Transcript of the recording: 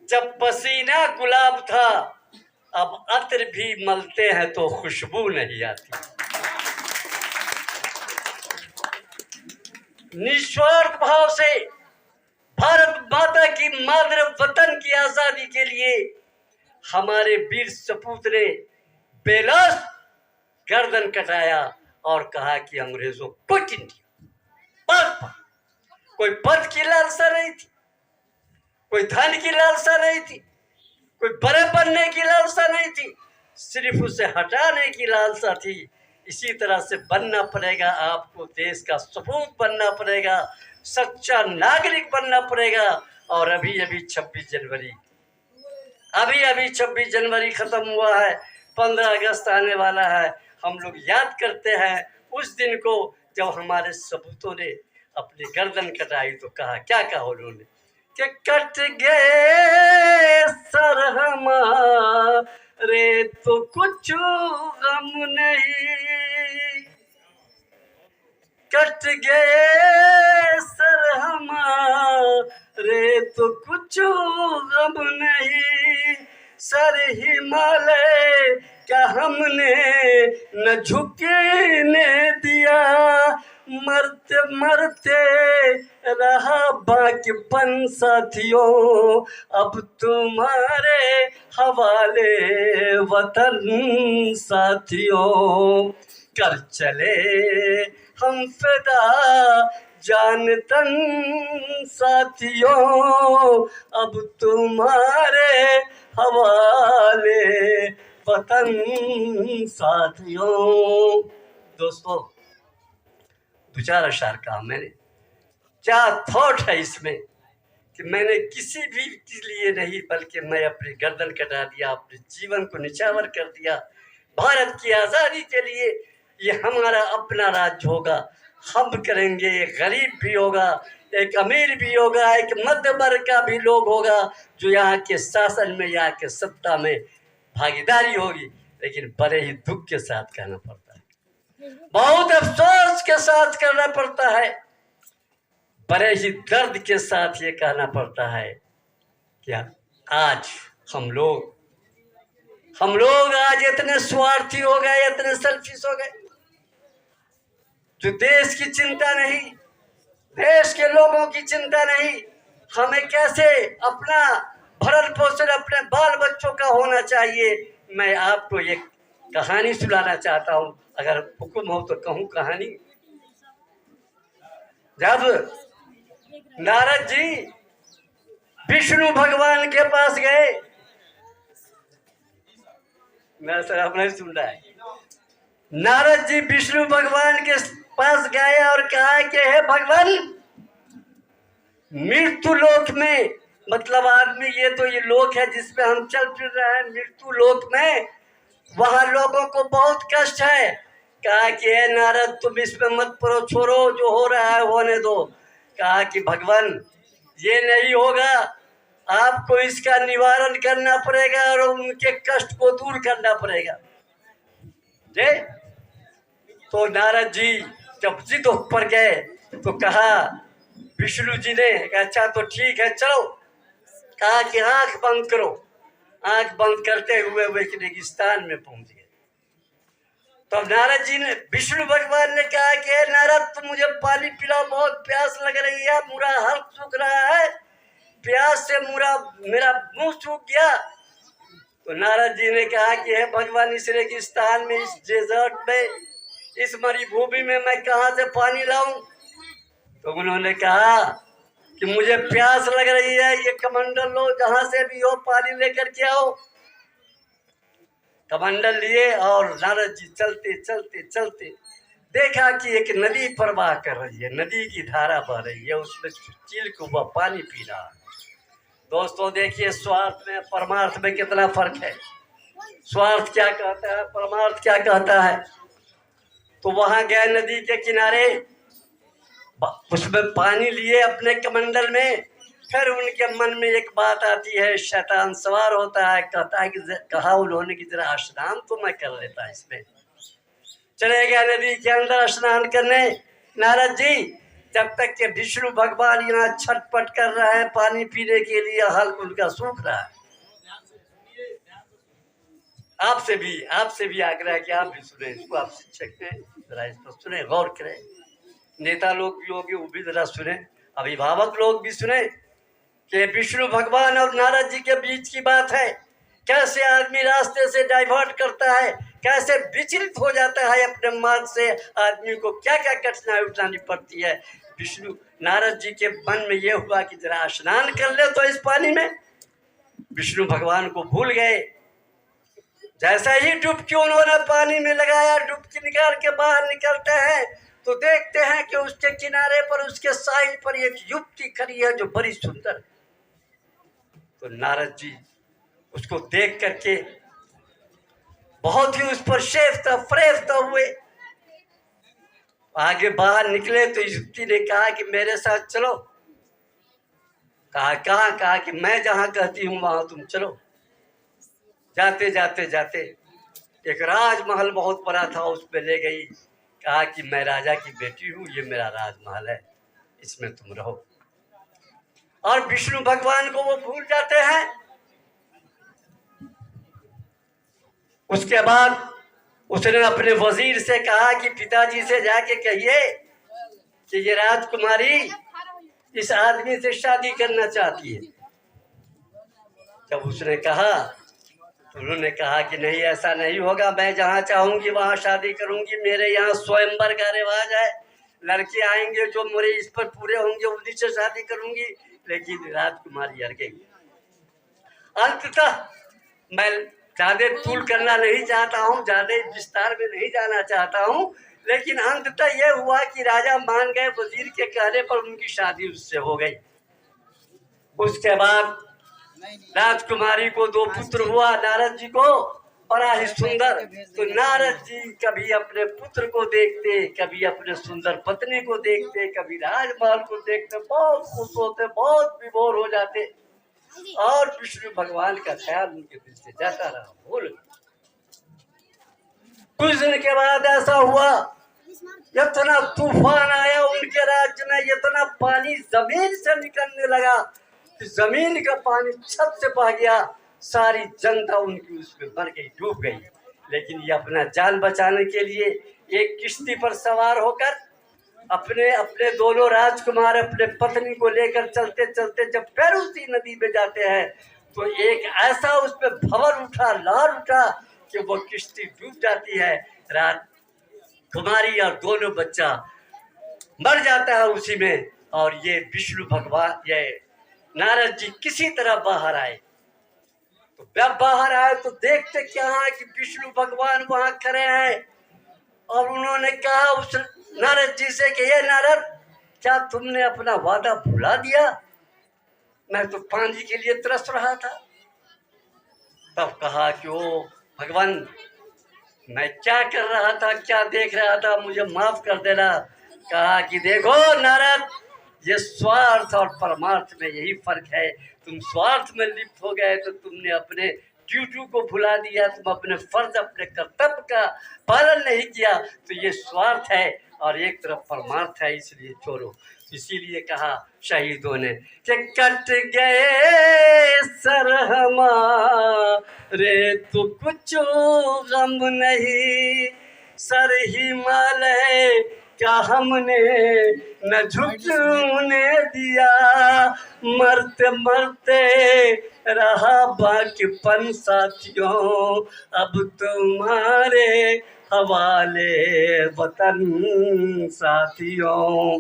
जब पसीना गुलाब था, अब अत्र भी मलते हैं तो खुशबू नहीं आती। निस्वार्थ भाव से भारत माता की मातृ वतन की आजादी के लिए हमारे वीर सपूत ने बेलौस गर्दन कटाया और कहा कि अंग्रेजों क्विट इंडिया। कोई पद की लालसा नहीं थी, कोई धन की लालसा नहीं थी, कोई बड़े बनने की लालसा नहीं थी, सिर्फ उसे हटाने की लालसा थी। इसी तरह से बनना पड़ेगा आपको, देश का सपूत बनना पड़ेगा, सच्चा नागरिक बनना पड़ेगा। और अभी अभी 26 जनवरी खत्म हुआ है, 15 अगस्त आने वाला है। हम लोग याद करते हैं उस दिन को जब हमारे सपूतों ने अपनी गर्दन कटाई। तो कहा, क्या कहा उन्होंने कि कट गए सर हमारे तो कुछ गम नहीं, कट गए सर हमारे तो कुछ गम नहीं, सर हिमालय का हमने न झुकने दिया, मरते मरते रहा बाकीपन साथियों, अब तुम्हारे हवाले वतन साथियों, कर चले हम फिदा जान तन साथियों, अब तुम्हारे हवाले वतन साथियों। दोस्तों, दो चार अशार कहा मैंने, क्या थॉट है इसमें कि मैंने किसी भी के लिए नहीं, बल्कि मैं अपनी गर्दन कटा दिया, अपने जीवन को निछावर कर दिया भारत की आज़ादी के लिए। ये हमारा अपना राज्य होगा, हम करेंगे। एक गरीब भी होगा, एक अमीर भी होगा, एक मध्य वर्ग का भी लोग होगा जो यहाँ के शासन में, यहाँ के सत्ता में भागीदारी होगी। लेकिन बड़े ही दुख के साथ कहना पड़ता है, बहुत अफसोस के साथ करना पड़ता है, बड़े ही दर्द के साथ ये कहना पड़ता है कि आज हम लोग आज इतने स्वार्थी हो गए, इतने सेल्फिश हो गए, जो देश की चिंता नहीं, देश के लोगों की चिंता नहीं, हमें कैसे अपना भरण पोषण अपने बाल बच्चों का होना चाहिए। मैं आपको एक कहानी सुनाना चाहता हूँ, अगर हुक्म हो तो कहूँ कहानी। जब नारद जी विष्णु भगवान के पास गए, मैं सर आप नहीं सुन रहा है, नारद जी विष्णु भगवान के पास गए और कहा कि हे भगवान, मृत्यु लोक में, मतलब आदमी ये तो ये लोक है जिसमें हम चल फिर रहे हैं, मृत्यु लोक में वहां लोगों को बहुत कष्ट है। कहा कि हे नारद, तुम इसमें मत पड़ो, छोड़ो, जो हो रहा है होने दो। कहा कि भगवान, ये नहीं होगा, आपको इसका निवारण करना पड़ेगा और उनके कष्ट को दूर करना पड़ेगा। तो नारद जी जब जिद पर गए तो कहा, विष्णु जी ने अच्छा तो ठीक है चलो। कहा कि आंख बंद करो। आंख बंद करते हुए वे रेगिस्तान में पहुंच गए। तो नारद जी ने, विष्णु भगवान ने कहा कि नारद, तुम मुझे पानी पिलाओ, बहुत प्यास लग रही है, मेरा हाथ सूख रहा है, प्यास से मेरा मुंह सूख गया। तो नारद जी ने कहा कि हे भगवान, इस रेगिस्तान में, इस डेजर्ट में, इस मरुभूमि में मैं कहाँ से पानी लाऊं? तो उन्होंने कहा कि मुझे प्यास लग रही है, ये कमंडल लो, जहां से भी हो पानी लेकर के आओ। कमंडल लिए और नारद जी चलते चलते चलते देखा कि एक नदी प्रवाह कर रही है, नदी की धारा बह रही है, उसमें चील को वह पानी पी रहा है। दोस्तों देखिए, स्वार्थ में परमार्थ में कितना फर्क है। स्वार्थ क्या कहता है, परमार्थ क्या कहता है। तो वहां गए नदी के किनारे, उसमें पानी लिए अपने कमंडल में। फिर उनके मन में एक बात आती है, शैतान सवार होता है, कहता है कि कहा उन्होंने कि जरा स्नान तो मैं कर लेता इसमें। चले गए नदी के अंदर स्नान करने नारद जी। जब तक कि विष्णु भगवान यहाँ छटपट कर रहा है पानी पीने के लिए, हल्क उनका सूख रहा है। आपसे भी आग्रह है कि आप भी सुने इसको, आप शिक्षक हैं, जरा इस पर सुने, गौर करें। नेता लोग भी होंगे वो भी जरा सुने, अभिभावक लोग भी सुने कि विष्णु भगवान और नारद जी के बीच की बात है। कैसे आदमी रास्ते से डाइवर्ट करता है, कैसे विचलित हो जाता है अपने मार्ग से, आदमी को क्या क्या कठिनाई उठानी पड़ती है। विष्णु नारद जी के मन में यह हुआ कि जरा स्नान कर ले तो इस पानी में। विष्णु भगवान को भूल गए। जैसा ही डुबकी उन्होंने पानी में लगाया, डुबकी निकाल के बाहर निकलते हैं तो देखते हैं कि उसके किनारे पर, उसके साइड पर एक युवती खड़ी है जो बड़ी सुंदर। तो नारद जी उसको देख करके बहुत ही उस पर फरेफ्ता हुए। आगे बाहर निकले तो युवती ने कहा कि मेरे साथ चलो। कहा कि मैं जहां कहती हूं वहां तुम चलो। जाते जाते एक राजमहल बहुत बड़ा था, उसमें ले गई। कहा कि मैं राजा की बेटी हूं, ये मेरा राजमहल है, इसमें तुम रहो। और विष्णु भगवान को वो भूल जाते हैं। उसके बाद उसने अपने वजीर से कहा कि पिताजी से जाके कहिए कि ये राजकुमारी इस आदमी से शादी करना चाहती है। जब उसने कहा तो उन्होंने कहा कि नहीं, ऐसा नहीं होगा, मैं जहाँ चाहूंगी वहां शादी करूंगी। मेरे यहाँ स्वयंवर का रिवाज है, लड़के आएंगे जो मेरे इस पर पूरे होंगे उन्हीं से शादी करूंगी। लेकिन राजकुमारी अड़ गई। अंततः मैं ज्यादा तूल करना नहीं चाहता हूँ, ज्यादा विस्तार में नहीं जाना चाहता हूँ, लेकिन अंततः यह हुआ कि राजा मान गए। वजीर के कहने पर उनकी शादी उससे हो गई। उसके बाद राजकुमारी को 2 पुत्र हुआ, नारद जी को बड़ा ही सुंदर। तो नारद जी कभी अपने पुत्र को देखते, कभी अपने सुंदर पत्नी को देखते, कभी राजमहल को देखते, बहुत खुश होते, बहुत विभोर हो जाते। और विष्णु भगवान का ख्याल उनके दिल से जाता रहा, भूल। कुछ दिन के बाद ऐसा हुआ, इतना तूफान आया उनके राज्य में, इतना पानी जमीन से निकलने लगा, जमीन का पानी छत से बह गया। सारी जनता उनकी उसमें मर गई, डूब गई। लेकिन ये अपना जान बचाने के लिए एक किश्ती पर सवार होकर अपने दोनों राजकुमार अपने पत्नी को लेकर चलते चलते जब फिर उसी नदी में जाते हैं तो एक ऐसा उसमें भंवर उठा, लहर उठा कि वो किश्ती डूब जाती है। राजकुमारी और दोनों बच्चा मर जाता है उसी में। और ये विष्णु भगवान, ये नारद जी किसी तरह बाहर आए। तो जब बाहर आए तो देखते क्या है कि विष्णु भगवान वहां खड़े हैं। और उन्होंने कहा उस नारद जी से कि ये नारद, क्या तुमने अपना वादा भुला दिया? मैं तो पानी के लिए तरस रहा था। तब कहा कि ओ भगवान, मैं क्या कर रहा था, क्या देख रहा था, मुझे माफ कर देना। कहा कि देखो नारद, ये स्वार्थ और परमार्थ में यही फर्क है। तुम स्वार्थ में लिप्त हो गए तो तुमने अपने ड्यूटी को भुला दिया, तुम अपने फर्ज, अपने कर्तव्य का पालन नहीं किया, तो ये स्वार्थ है। और एक तरफ परमार्थ है, इसलिए छोड़ो। इसीलिए कहा शहीदों ने कि कट गए सर हमारे तो कुछ गम नहीं, सर हिमालय क्या हमने न झुकने दिया, मरते मरते रहा बाकीपन साथियों, अब तुम्हारे हवाले वतन साथियों।